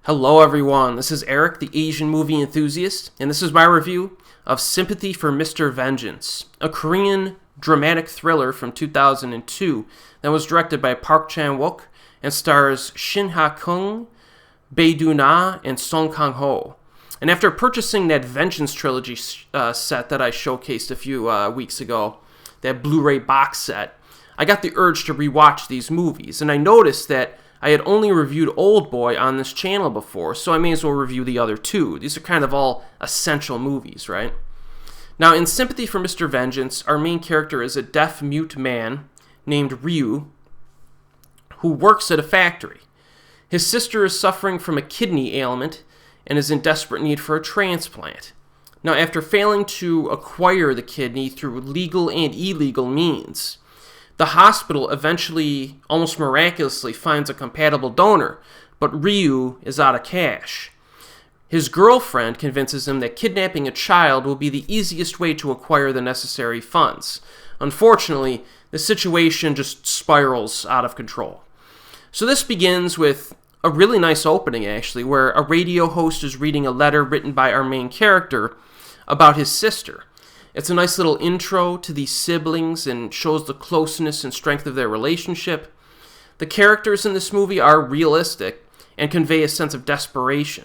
Hello everyone, this is Erik, the Asian movie enthusiast, and this is my review of Sympathy for Mr. Vengeance, a Korean dramatic thriller from 2002 that was directed by Park Chan-wook and stars Shin Hya-kun, Bae Do-na, and Kang-ho. And after purchasing that Vengeance trilogy set that I showcased a few weeks ago, that Blu-ray box set, I got the urge to rewatch these movies, and I noticed that I had only reviewed Old Boy on this channel before, so I may as well review the other two. These are kind of all essential movies, right? Now, in Sympathy for Mr. Vengeance, our main character is a deaf-mute man named Ryu who works at a factory. His sister is suffering from a kidney ailment and is in desperate need for a transplant. Now, after failing to acquire the kidney through legal and illegal means, the hospital eventually, almost miraculously, finds a compatible donor, but Ryu is out of cash. His girlfriend convinces him that kidnapping a child will be the easiest way to acquire the necessary funds. Unfortunately, the situation just spirals out of control. So this begins with a really nice opening, actually, where a radio host is reading a letter written by our main character about his sister. It's a nice little intro to these siblings and shows the closeness and strength of their relationship. The characters in this movie are realistic and convey a sense of desperation.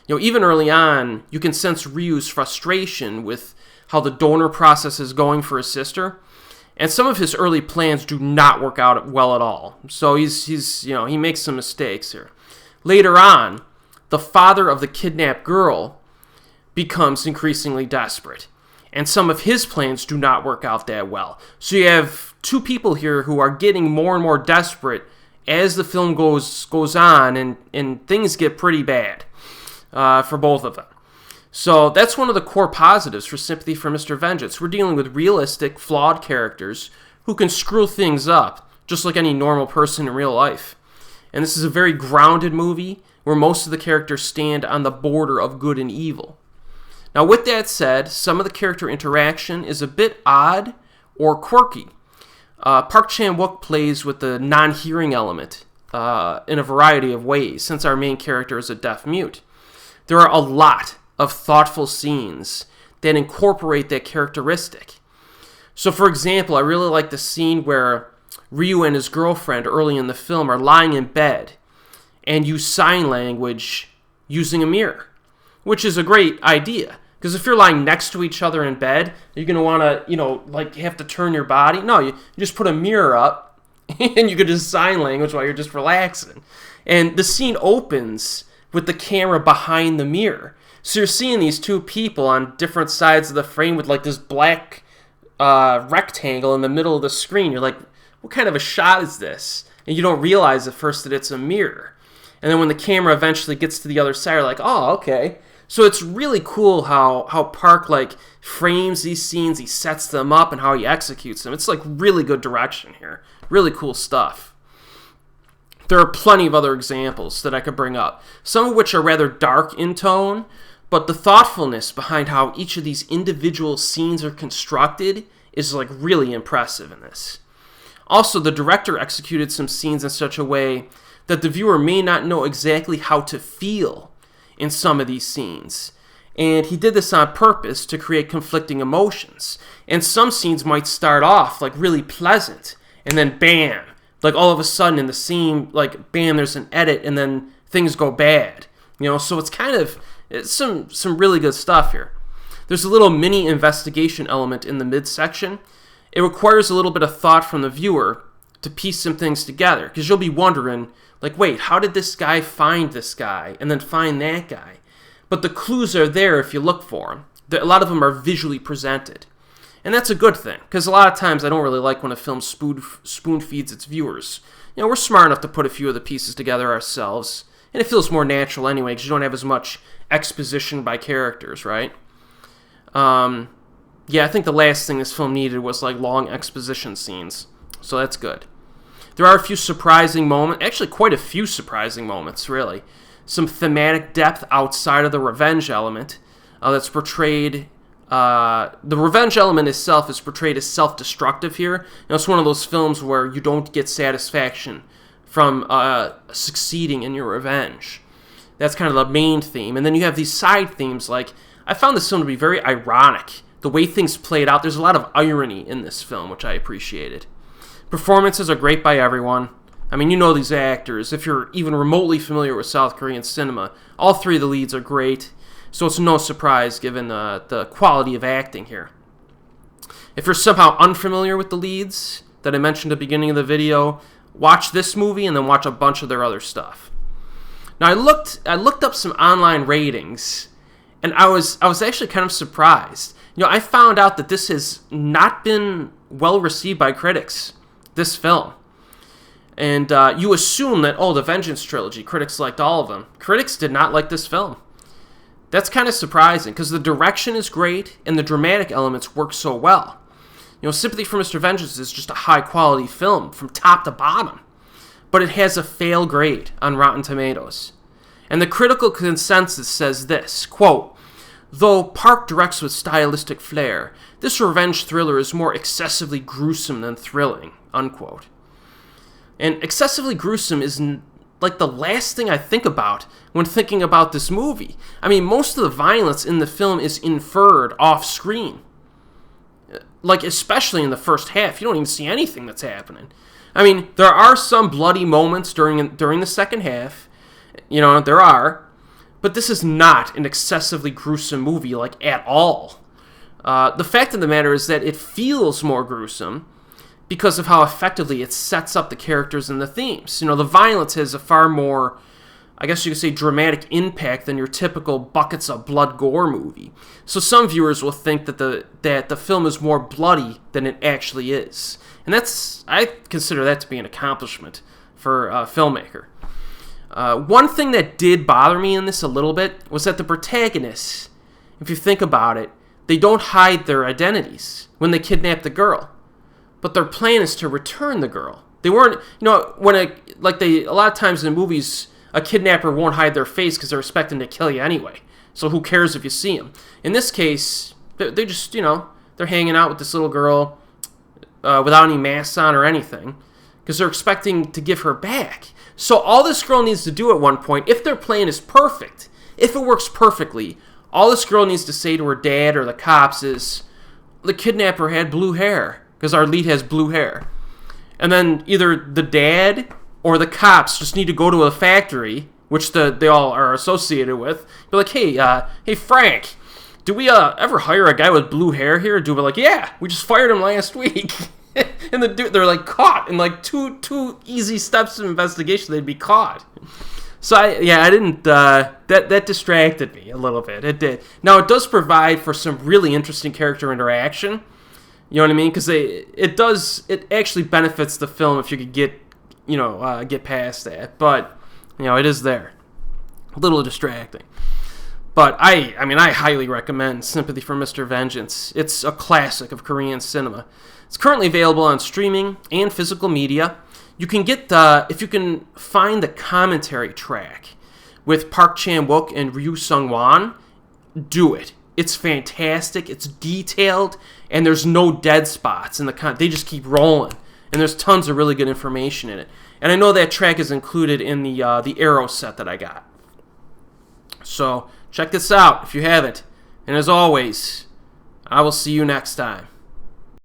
Even early on, you can sense Ryu's frustration with how the donor process is going for his sister, and some of his early plans do not work out well at all. So he makes some mistakes here. Later on, the father of the kidnapped girl becomes increasingly desperate, and some of his plans do not work out that well. So you have two people here who are getting more and more desperate as the film goes on, and things get pretty bad for both of them. So that's one of the core positives for Sympathy for Mr. Vengeance. We're dealing with realistic, flawed characters who can screw things up, just like any normal person in real life. And this is a very grounded movie where most of the characters stand on the border of good and evil. Now, with that said, some of the character interaction is a bit odd or quirky. Park Chan-wook plays with the non-hearing element in a variety of ways, since our main character is a deaf-mute. There are a lot of thoughtful scenes that incorporate that characteristic. So, for example, I really like the scene where Ryu and his girlfriend early in the film are lying in bed and use sign language using a mirror, which is a great idea. Because if you're lying next to each other in bed, you're going to want to, have to turn your body. No, you just put a mirror up, and you can just sign language while you're just relaxing. And the scene opens with the camera behind the mirror. So you're seeing these two people on different sides of the frame with, this black rectangle in the middle of the screen. You're like, what kind of a shot is this? And you don't realize at first that it's a mirror. And then when the camera eventually gets to the other side, you're like, oh, okay. So it's really cool how Park frames these scenes, he sets them up, and how he executes them. It's really good direction here. Really cool stuff. There are plenty of other examples that I could bring up, some of which are rather dark in tone, but the thoughtfulness behind how each of these individual scenes are constructed is really impressive in this. Also, the director executed some scenes in such a way that the viewer may not know exactly how to feel in some of these scenes. And he did this on purpose to create conflicting emotions. And some scenes might start off really pleasant, and then bam, all of a sudden in the scene, bam, there's an edit, and then things go bad. So it's some really good stuff here. There's a little mini investigation element in the midsection. It requires a little bit of thought from the viewer to piece some things together, because you'll be wondering, wait, how did this guy find this guy and then find that guy? But the clues are there if you look for them. A lot of them are visually presented. And that's a good thing, because a lot of times I don't really like when a film spoon feeds its viewers. We're smart enough to put a few of the pieces together ourselves, and it feels more natural anyway, because you don't have as much exposition by characters, right? I think the last thing this film needed was long exposition scenes, so that's good. There are a few surprising moments, actually quite a few surprising moments, really. Some thematic depth outside of the revenge element that's portrayed. The revenge element itself is portrayed as self-destructive here. It's one of those films where you don't get satisfaction from succeeding in your revenge. That's kind of the main theme. And then you have these side themes, like, I found this film to be very ironic. The way things played out, there's a lot of irony in this film, which I appreciated. Performances are great by everyone. I mean, you know these actors. If you're even remotely familiar with South Korean cinema, all three of the leads are great. So it's no surprise given the quality of acting here. If you're somehow unfamiliar with the leads that I mentioned at the beginning of the video, watch this movie and then watch a bunch of their other stuff. Now, I looked up some online ratings, and I was actually kind of surprised. You know, I found out that this has not been well received by critics, this film. And you assume that, the Vengeance trilogy, critics liked all of them. Critics did not like this film. That's kind of surprising, because the direction is great, and the dramatic elements work so well. You know, Sympathy for Mr. Vengeance is just a high-quality film from top to bottom. But it has a fail grade on Rotten Tomatoes. And the critical consensus says this, quote, "Though Park directs with stylistic flair, this revenge thriller is more excessively gruesome than thrilling," unquote. And excessively gruesome is like the last thing I think about when thinking about this movie. I mean, most of the violence in the film is inferred off-screen. Like, especially in the first half, you don't even see anything that's happening. I mean, there are some bloody moments during the second half. You know, there are. But this is not an excessively gruesome movie, like, at all. The fact of the matter is that it feels more gruesome because of how effectively it sets up the characters and the themes. You know, the violence has a far more, I guess you could say, dramatic impact than your typical buckets of blood gore movie. So some viewers will think that the film is more bloody than it actually is. And I consider that to be an accomplishment for a filmmaker. One thing that did bother me in this a little bit was that the protagonists, if you think about it, they don't hide their identities when they kidnap the girl. But their plan is to return the girl. They weren't, you know, a lot of times in movies, a kidnapper won't hide their face because they're expecting to kill you anyway. So who cares if you see them? In this case, they just, you know, they're hanging out with this little girl without any masks on or anything because they're expecting to give her back. So all this girl needs to do at one point, if their plan is perfect, if it works perfectly, all this girl needs to say to her dad or the cops is, "The kidnapper had blue hair," because our lead has blue hair. And then either the dad or the cops just need to go to a factory, which they all are associated with, be like, hey Frank, do we ever hire a guy with blue hair here? Do we like, yeah, we just fired him last week. And they're like caught in like two easy steps of investigation. They'd be caught. So I didn't. That distracted me a little bit. It did. Now it does provide for some really interesting character interaction. You know what I mean? Because it actually benefits the film if you could get past that. But you know, it is there. A little distracting. But I highly recommend Sympathy for Mr. Vengeance. It's a classic of Korean cinema. It's currently available on streaming and physical media. You can get if you can find the commentary track with Park Chan-wook and Ryu Sung-won, do it. It's fantastic. It's detailed, and there's no dead spots in the they just keep rolling, and there's tons of really good information in it. And I know that track is included in the Arrow set that I got. So check this out if you haven't. And as always, I will see you next time.